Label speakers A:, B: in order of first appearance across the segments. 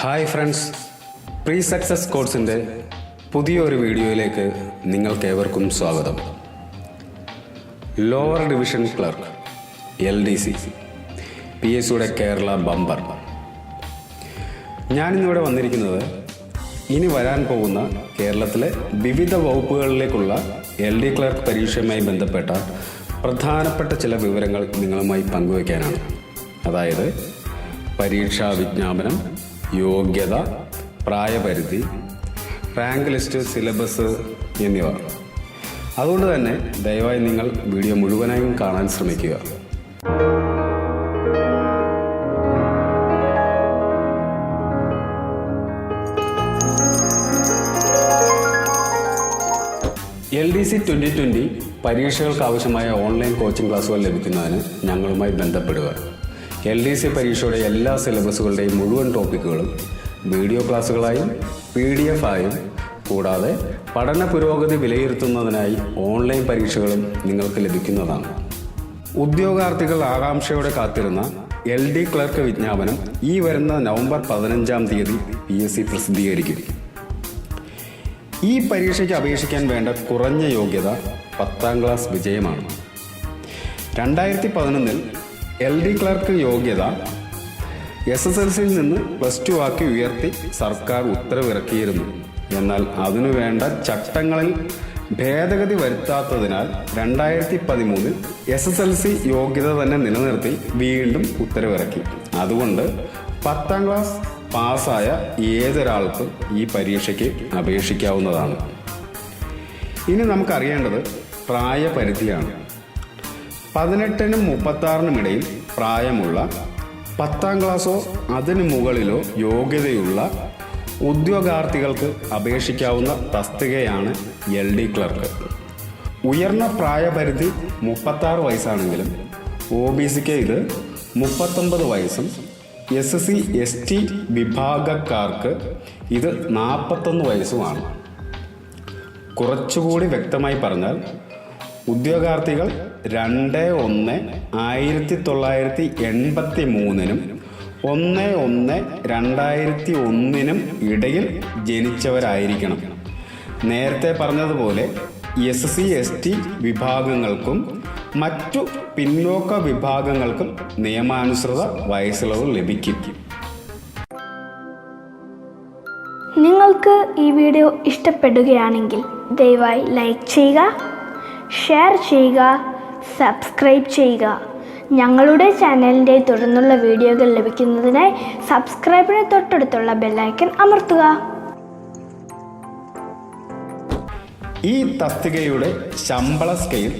A: Hi friends, PreSuccess കോഴ്സിൻ്റെ പുതിയൊരു വീഡിയോയിലേക്ക് നിങ്ങൾക്കേവർക്കും സ്വാഗതം. ലോവർ ഡിവിഷൻ ക്ലർക്ക് LDC PSCയുടെ കേരള ബമ്പർ. ഞാനിന്നിവിടെ വന്നിരിക്കുന്നത് ഇനി വരാൻ പോകുന്ന കേരളത്തിലെ വിവിധ വകുപ്പുകളിലേക്കുള്ള LD ക്ലർക്ക് പരീക്ഷയുമായി ബന്ധപ്പെട്ട പ്രധാനപ്പെട്ട ചില വിവരങ്ങൾ നിങ്ങളുമായി പങ്കുവയ്ക്കാനാണ്. അതായത് പരീക്ഷാ വിജ്ഞാപനം, യോഗ്യത, പ്രായപരിധി, റാങ്ക് ലിസ്റ്റ്, സിലബസ് എന്നിവ. അതുകൊണ്ട് തന്നെ ദയവായി നിങ്ങൾ വീഡിയോ മുഴുവനായും കാണാൻ ശ്രമിക്കുക. LDC 2020 പരീക്ഷകൾക്ക് ആവശ്യമായ ഓൺലൈൻ കോച്ചിങ് ക്ലാസുകൾ ലഭിക്കുന്നതിന് ഞങ്ങളുമായി ബന്ധപ്പെടുക. LDC പരീക്ഷയുടെ എല്ലാ സിലബസുകളുടെയും മുഴുവൻ ടോപ്പിക്കുകളും വീഡിയോ ക്ലാസ്സുകളായും PDF ആയും കൂടാതെ പഠന പുരോഗതി വിലയിരുത്തുന്നതിനായി ഓൺലൈൻ പരീക്ഷകളും നിങ്ങൾക്ക് ലഭിക്കുന്നതാണ്. ഉദ്യോഗാർത്ഥികൾ ആകാംക്ഷയോടെ കാത്തിരുന്ന LD ക്ലർക്ക് വിജ്ഞാപനം ഈ വരുന്ന നവംബർ 15-ാം തീയതി PSC പ്രസിദ്ധീകരിക്കും. ഈ പരീക്ഷയ്ക്ക് അപേക്ഷിക്കാൻ വേണ്ട കുറഞ്ഞ യോഗ്യത 10ാം ക്ലാസ് വിജയമാണ്. 2011-ൽ LD ക്ലർക്ക് യോഗ്യത SSLCയിൽ നിന്ന് +2 ആക്കി ഉയർത്തി സർക്കാർ ഉത്തരവിറക്കിയിരുന്നു. എന്നാൽ അതിനുവേണ്ട ചട്ടങ്ങളിൽ ഭേദഗതി വരുത്താത്തതിനാൽ 2013-ൽ SSLC യോഗ്യത തന്നെ നിലനിർത്തി വീണ്ടും ഉത്തരവിറക്കി. അതുകൊണ്ട് 10ാം ക്ലാസ് പാസ്സായ ഏതൊരാൾക്കും ഈ പരീക്ഷയ്ക്ക് അപേക്ഷിക്കാവുന്നതാണ്. ഇനി നമുക്കറിയേണ്ടത് പ്രായപരിധിയാണ്. 18-നും 36-നും ഇടയിൽ പ്രായമുള്ള 10ാം ക്ലാസ്സോ അതിനു മുകളിലോ യോഗ്യതയുള്ള ഉദ്യോഗാർത്ഥികൾക്ക് അപേക്ഷിക്കാവുന്ന തസ്തികയാണ് LD ക്ലർക്ക്. ഉയർന്ന പ്രായപരിധി 36 വയസ്സാണെങ്കിലും OBCക്ക് ഇത് 39 വയസ്സും SC ST വിഭാഗക്കാർക്ക് ഇത് 41 വയസ്സുമാണ്. കുറച്ചുകൂടി വ്യക്തമായി പറഞ്ഞാൽ ഉദ്യോഗാർത്ഥികൾ 2/1/1983-നും 1/1/2001-നും ഇടയിൽ ജനിച്ചവരായിരിക്കണം. നേരത്തെ പറഞ്ഞതുപോലെ SC ST വിഭാഗങ്ങൾക്കും മറ്റു പിന്നോക്ക വിഭാഗങ്ങൾക്കും നിയമാനുസൃത വയസ്സിളവ് ലഭിക്കും.
B: നിങ്ങൾക്ക് ഈ വീഡിയോ ഇഷ്ടപ്പെടുകയാണെങ്കിൽ ദയവായി ലൈക്ക് ചെയ്യുക, ഷെയർ ചെയ്യുക, സബ്സ്ക്രൈബ് ചെയ്യുക. ഞങ്ങളുടെ ചാനലിൻ്റെ തുടർന്നുള്ള വീഡിയോകൾ ലഭിക്കുന്നതിനായി സബ്സ്ക്രൈബിന് തൊട്ടടുത്തുള്ള ബെല്ലൈക്കൺ അമർത്തുക.
A: ഈ തസ്തികയുടെ ശമ്പള സ്കെയിൽ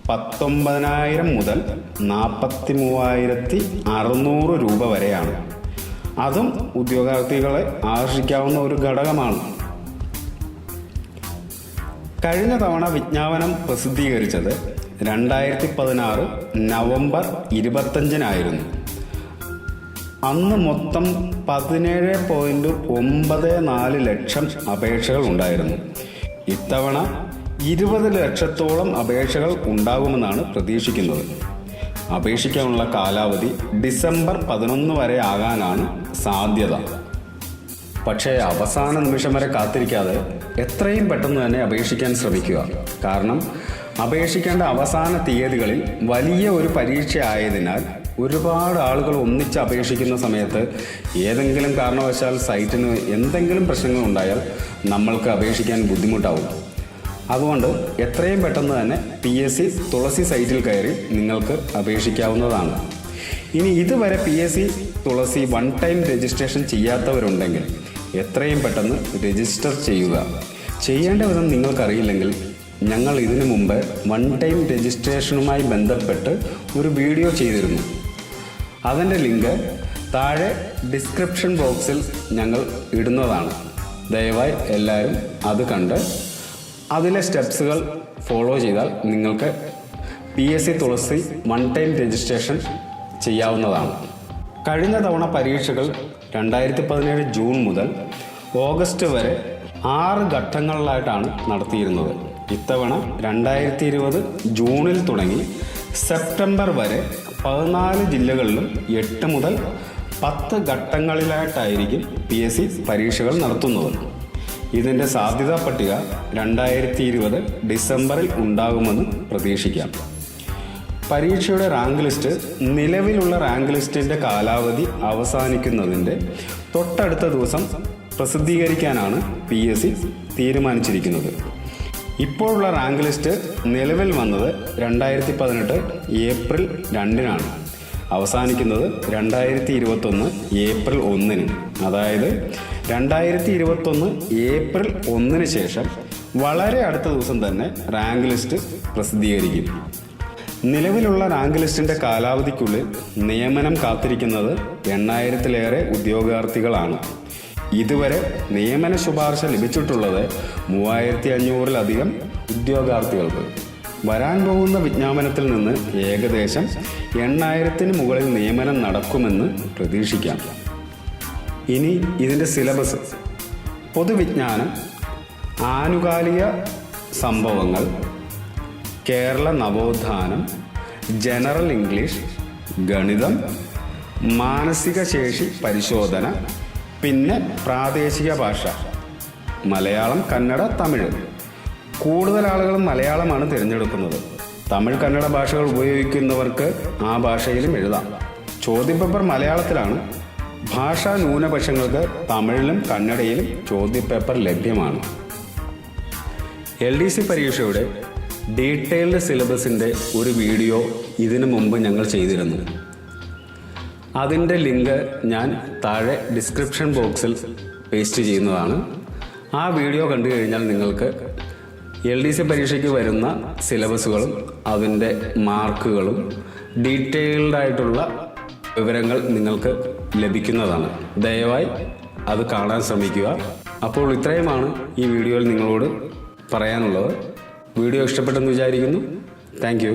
A: 19,000 മുതൽ 43,600 രൂപ വരെയാണ്. അതും ഉദ്യോഗാർത്ഥികളെ ആകർഷിക്കാവുന്ന ഒരു ഘടകമാണ്. കഴിഞ്ഞ തവണ വിജ്ഞാപനം പ്രസിദ്ധീകരിച്ചത് 2016 നവംബർ 25-നായിരുന്നു. അന്ന് മൊത്തം 17.94 ലക്ഷം അപേക്ഷകൾ ഉണ്ടായിരുന്നു. ഇത്തവണ 20 ലക്ഷത്തോളം അപേക്ഷകൾ ഉണ്ടാകുമെന്നാണ് പ്രതീക്ഷിക്കുന്നത്. അപേക്ഷിക്കാനുള്ള കാലാവധി ഡിസംബർ 11 വരെ ആകാനാണ് സാധ്യത. പക്ഷേ അവസാന നിമിഷം വരെ കാത്തിരിക്കാതെ എത്രയും പെട്ടെന്ന് തന്നെ അപേക്ഷിക്കാൻ ശ്രമിക്കുക. കാരണം അപേക്ഷിക്കേണ്ട അവസാന തീയതികളിൽ വലിയ ഒരു പരീക്ഷ ആയതിനാൽ ഒരുപാട് ആളുകൾ ഒന്നിച്ച് അപേക്ഷിക്കുന്ന സമയത്ത് ഏതെങ്കിലും കാരണവശാൽ സൈറ്റിന് എന്തെങ്കിലും പ്രശ്നങ്ങൾ ഉണ്ടായാൽ നമ്മൾക്ക് അപേക്ഷിക്കാൻ ബുദ്ധിമുട്ടാവും. അതുകൊണ്ട് എത്രയും പെട്ടെന്ന് തന്നെ PSC തുളസി സൈറ്റിൽ കയറി നിങ്ങൾക്ക് അപേക്ഷിക്കാവുന്നതാണ്. ഇനി ഇതുവരെ PSC തുളസി 1 ടൈം രജിസ്ട്രേഷൻ ചെയ്യാത്തവരുണ്ടെങ്കിൽ എത്രയും പെട്ടെന്ന് രജിസ്റ്റർ ചെയ്യുക. ചെയ്യേണ്ട വിധം നിങ്ങൾക്കറിയില്ലെങ്കിൽ ഞങ്ങൾ ഇതിനു മുമ്പ് 1 ടൈം രജിസ്ട്രേഷനുമായി ബന്ധപ്പെട്ട് ഒരു വീഡിയോ ചെയ്തിരുന്നു. അതിൻ്റെ ലിങ്ക് താഴെ ഡിസ്ക്രിപ്ഷൻ ബോക്സിൽ ഞങ്ങൾ ഇടുന്നതാണ്. ദയവായി എല്ലാവരും അത് കണ്ട് അതിലെ സ്റ്റെപ്സുകൾ ഫോളോ ചെയ്താൽ നിങ്ങൾക്ക് PSC തുളസി 1 ടൈം രജിസ്ട്രേഷൻ ചെയ്യാവുന്നതാണ്. കഴിഞ്ഞ തവണ പരീക്ഷകൾ 2017 ജൂൺ മുതൽ ഓഗസ്റ്റ് വരെ 6 ഘട്ടങ്ങളിലായിട്ടാണ് നടത്തിയിരുന്നത്. ഇത്തവണ 2020 ജൂണിൽ തുടങ്ങി സെപ്റ്റംബർ വരെ 14 ജില്ലകളിലും 8 മുതൽ 10 ഘട്ടങ്ങളിലായിട്ടായിരിക്കും PSC പരീക്ഷകൾ നടത്തുന്നത്. ഇതിൻ്റെ സാധ്യതാ പട്ടിക 2020 ഡിസംബറിൽ ഉണ്ടാകുമെന്ന് പ്രതീക്ഷിക്കാം. പരീക്ഷയുടെ റാങ്ക് ലിസ്റ്റ് നിലവിലുള്ള റാങ്ക് ലിസ്റ്റിൻ്റെ കാലാവധി അവസാനിക്കുന്നതിൻ്റെ തൊട്ടടുത്ത ദിവസം പ്രസിദ്ധീകരിക്കാനാണ് PSC തീരുമാനിച്ചിരിക്കുന്നത്. ഇപ്പോഴുള്ള റാങ്ക് ലിസ്റ്റ് നിലവിൽ വന്നത് 2018 ഏപ്രിൽ 2-നാണ്. അവസാനിക്കുന്നത് 2021 ഏപ്രിൽ 1-ന്. അതായത് 2021 ഏപ്രിൽ 1-ന് ശേഷം വളരെ അടുത്ത ദിവസം തന്നെ റാങ്ക് ലിസ്റ്റ് പ്രസിദ്ധീകരിക്കും. നിലവിലുള്ള റാങ്ക് ലിസ്റ്റിൻ്റെ കാലാവധിക്കുള്ളിൽ നിയമനം കാത്തിരിക്കുന്നത് 8000-ലേറെ ഉദ്യോഗാർത്ഥികളാണ്. ഇതുവരെ നിയമന ശുപാർശ ലഭിച്ചിട്ടുള്ളത് 3500-ലധികം ഉദ്യോഗാർത്ഥികൾക്ക്. വരാൻ പോകുന്ന വിജ്ഞാപനത്തിൽ നിന്ന് ഏകദേശം 8000-ന് മുകളിൽ നിയമനം നടക്കുമെന്ന് പ്രതീക്ഷിക്കാം. ഇനി ഇതിൻ്റെ സിലബസ്: പൊതുവിജ്ഞാനം, ആനുകാലിക സംഭവങ്ങൾ, കേരള നവോത്ഥാനം, ജനറൽ ഇംഗ്ലീഷ്, ഗണിതം, മാനസിക ശേഷി പരിശോധന, പിന്നെ പ്രാദേശിക ഭാഷ മലയാളം, കന്നഡ, തമിഴ്. കൂടുതൽ ആളുകളും മലയാളമാണ് തിരഞ്ഞെടുക്കുന്നത്. തമിഴ്, കന്നഡ ഭാഷകൾ ഉപയോഗിക്കുന്നവർക്ക് ആ ഭാഷയിലും എഴുതാം. ചോദ്യപേപ്പർ മലയാളത്തിലാണ്. ഭാഷാ ന്യൂനപക്ഷങ്ങൾക്ക് തമിഴിലും കന്നഡയിലും ചോദ്യപേപ്പർ ലഭ്യമാണ്. LDC പരീക്ഷയുടെ ഡീറ്റെയിൽഡ് സിലബസിൻ്റെ ഒരു വീഡിയോ ഇതിനു മുമ്പ് ഞങ്ങൾ ചെയ്തിരുന്നു. അതിൻ്റെ ലിങ്ക് ഞാൻ താഴെ ഡിസ്ക്രിപ്ഷൻ ബോക്സിൽ പേസ്റ്റ് ചെയ്യുന്നതാണ്. ആ വീഡിയോ കണ്ടു കഴിഞ്ഞാൽ നിങ്ങൾക്ക് LDC പരീക്ഷയ്ക്ക് വരുന്ന സിലബസുകളും അതിൻ്റെ മാർക്കുകളും ഡീറ്റെയിൽഡായിട്ടുള്ള വിവരങ്ങൾ നിങ്ങൾക്ക് ലഭിക്കുന്നതാണ്. ദയവായി അത് കാണാൻ ശ്രമിക്കുക. അപ്പോൾ ഇത്രയുമാണ് ഈ വീഡിയോയിൽ നിങ്ങളോട് പറയാനുള്ളത്. വീഡിയോ ഇഷ്ടപ്പെട്ടെന്ന് വിചാരിക്കുന്നു. Thank you.